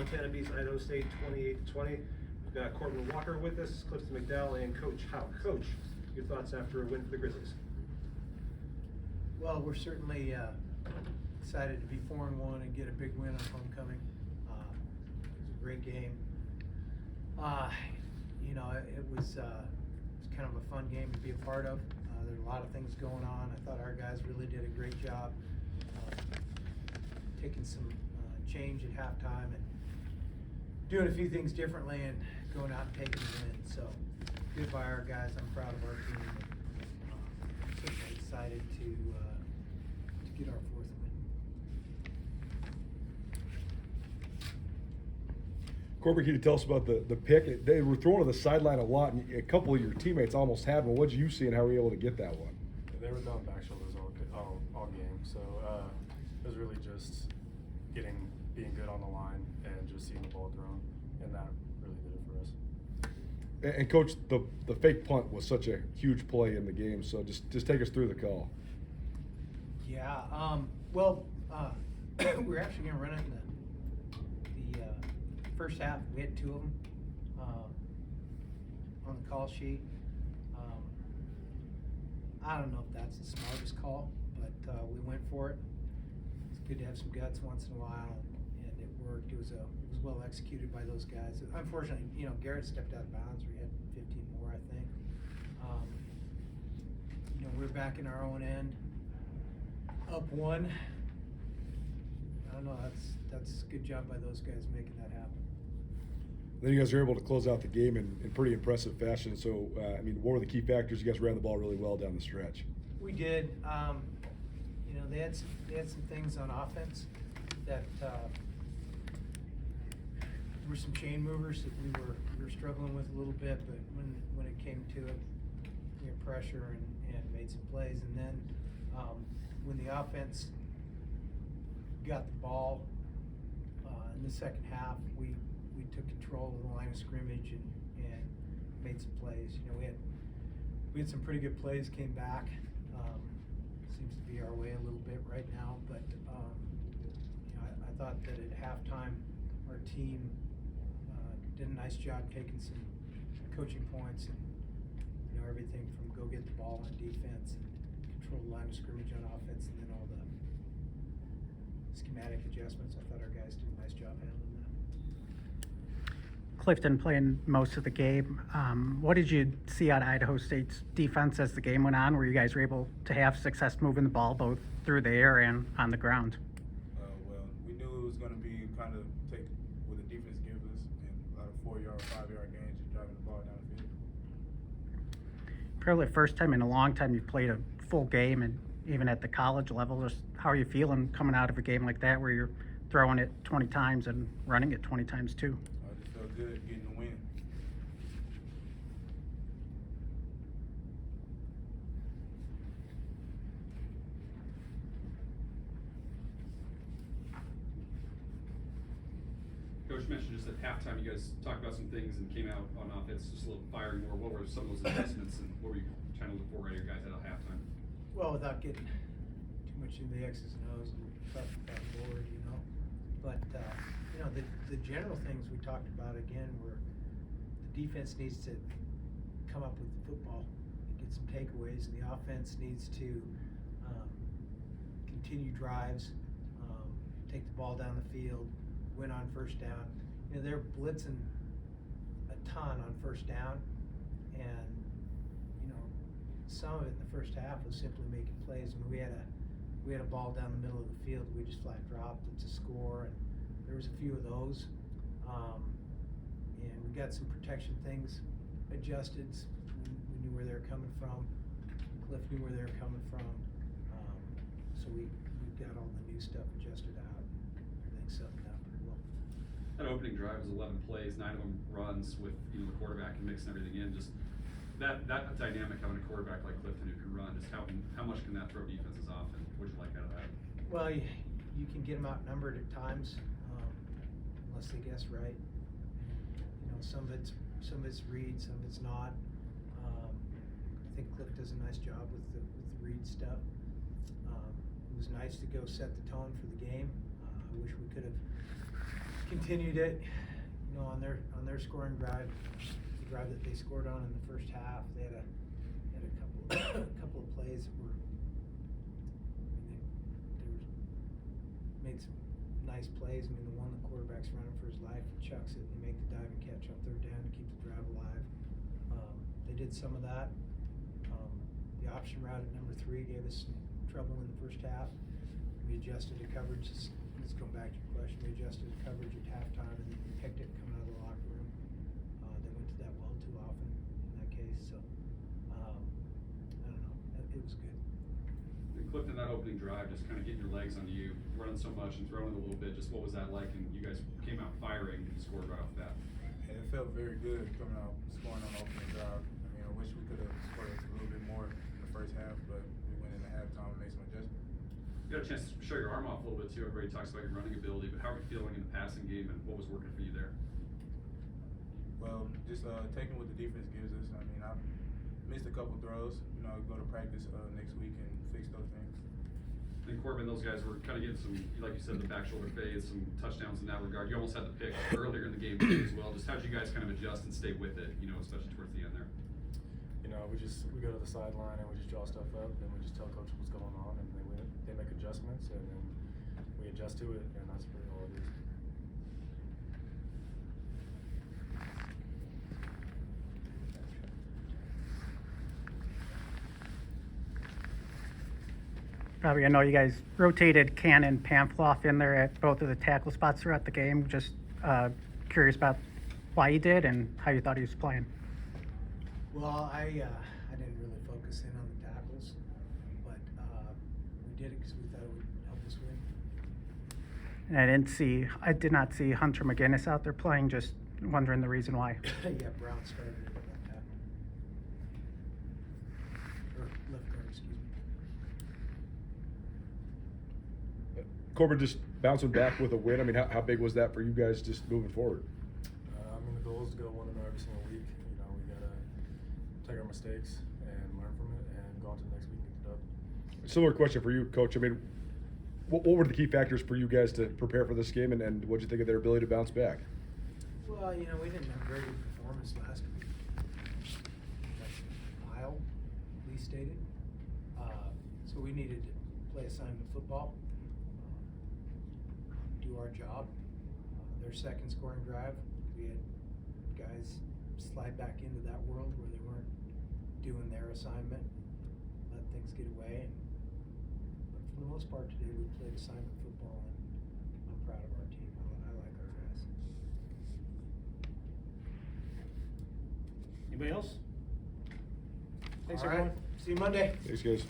Montana beats Idaho State 28-20. We've got Corbin Walker with us, Clifton McDowell, and Coach Hauck. Coach, your thoughts after a win for the Grizzlies? Well, we're certainly excited to be 4-1 and get a big win on homecoming. It was a great game. It was kind of a fun game to be a part of. There were a lot of things going on. I thought our guys really did a great job taking some change at halftime and doing a few things differently and going out and taking the win. So good by our guys. I'm proud of our team. And, certainly excited to get our fourth win. Corbin, can you tell us about the pick? They were throwing to the sideline a lot, and a couple of your teammates almost had one. What did you see, and how were you able to get that one? They were throwing back shoulders all game, so it was really just being good on the line and just seeing the ball thrown, and that really did it for us. And Coach, the fake punt was such a huge play in the game, so just take us through the call. Yeah, we're actually going to run it in the first half. We had two of them on the call sheet. I don't know if that's the smartest call, but we went for it. It's good to have some guts once in a while, and it worked. It was well executed by those guys. Unfortunately, Garrett stepped out of bounds. We had 15 more, I think. We're back in our own end, up one. I don't know. That's a good job by those guys making that happen. Then you guys were able to close out the game in pretty impressive fashion. So, what were the key factors? You guys ran the ball really well down the stretch. We did. They had some things on offense that were some chain movers that we were struggling with a little bit. But when it came to it, we had pressure and made some plays. And then when the offense got the ball in the second half, we took control of the line of scrimmage and made some plays. We had some pretty good plays, came back. Seems to be our way a little bit right now, but I thought that at halftime our team did a nice job taking some coaching points and everything from go get the ball on defense and control the line of scrimmage on offense, and then all the schematic adjustments. I thought our guys did a nice job handling that. Clifton playing most of the game. What did you see out of Idaho State's defense as the game went on, where you guys were able to have success moving the ball both through the air and on the ground? We knew it was going to be kind of take what the defense gives us, and a lot of 4-yard, 5-yard gains, just driving the ball down the field. Probably the first time in a long time you've played a full game, and even at the college level. Just how are you feeling coming out of a game like that, where you're throwing it 20 times and running it 20 times too? I just felt good getting the win. Coach mentioned just at halftime, you guys talked about some things and came out on offense just a little firing more. What were some of those investments, and what were you trying to look for out of your guys at halftime? Well, without getting too much into the X's and O's and stuff about the board, but the general things we talked about again were the defense needs to come up with the football and get some takeaways, and the offense needs to continue drives, take the ball down the field, win on first down. They're blitzing a ton on first down, and some of it in the first half was simply making plays. We had a ball down the middle of the field we just flat dropped. It's a score, and there was a few of those. And we got some protection things adjusted. We knew where they were coming from. Cliff knew where they were coming from. So we got all the new stuff adjusted out. Everything settled down pretty well. That opening drive was 11 plays, 9 of them runs with the quarterback and mixing everything in. Just that dynamic, having a quarterback like Clifton who can run, just how much can that throw defenses off, and what did you like out of that? Well, you can get them outnumbered at times, unless they guess right. Some of it's read, some of it's not. I think Cliff does a nice job with the read stuff. It was nice to go set the tone for the game. I wish we could have continued it, you know, on their scoring drive, the drive that they scored on in the first half. They had a couple a couple of plays that were, I mean, they made some nice plays. I mean, the one the quarterback's running for his life, he chucks it, and they make the dive and catch on third down to keep the drive alive. They did some of that. The option route at number 3 gave us some trouble in the first half. We adjusted the coverage. Let's go back to your question. We adjusted the coverage at halftime and picked it coming out of the locker room. They went to that well too often in that case. So I don't know. It was good. And Clifton, that opening drive, just kind of getting your legs on you, running so much and throwing a little bit. Just what was that like? And you guys came out firing and scored right off the bat. And it felt very good coming out, scoring on the opening drive. I mean, I wish we could have scored a little bit more in the first half, but we went into halftime and made some adjustments. You got a chance to show your arm off a little bit too. Everybody talks about your running ability, but how are you feeling in the passing game and what was working for you there? Well, just taking what the defense gives us. I mean, I missed a couple throws. You know, go to practice next week and fix those things. And Corbin, those guys were kind of getting some, like you said, the back shoulder fades, some touchdowns in that regard. You almost had the pick earlier in the game too as well. Just how did you guys kind of adjust and stay with it, you know, especially towards the end there? You know, we go to the sideline and we just draw stuff up, and we just tell coach what's going on, and they make adjustments, and then we adjust to it, and that's really all it is. Probably, I know you guys rotated Cannon, Pamphloff in there at both of the tackle spots throughout the game. Just curious about why you did and how you thought he was playing. Well, I didn't really focus in on the tackles, but we did it because we thought it would help us win. And I did not see Hunter McGinnis out there playing. Just wondering the reason why. Yeah, Brown started it at that tackle. Or left guard, excuse me. Corbin, just bouncing back with a win. I mean, how big was that for you guys just moving forward? I mean, the goal is to go 1-0 every single week. You know, we gotta take our mistakes and learn from it, and go on to the next week and get the dub. Similar question for you, Coach. I mean, what were the key factors for you guys to prepare for this game, and what did you think of their ability to bounce back? Well, you know, we didn't have a very good performance last week. That's mildly stated. So we needed to play assignment football, do our job. Their second scoring drive, we had guys slide back into that world where they weren't doing their assignment, let things get away. But for the most part today, we played assignment football, and I'm proud of our team. I like our guys. Anybody else? Thanks, All right. everyone. See you Monday. Thanks, guys.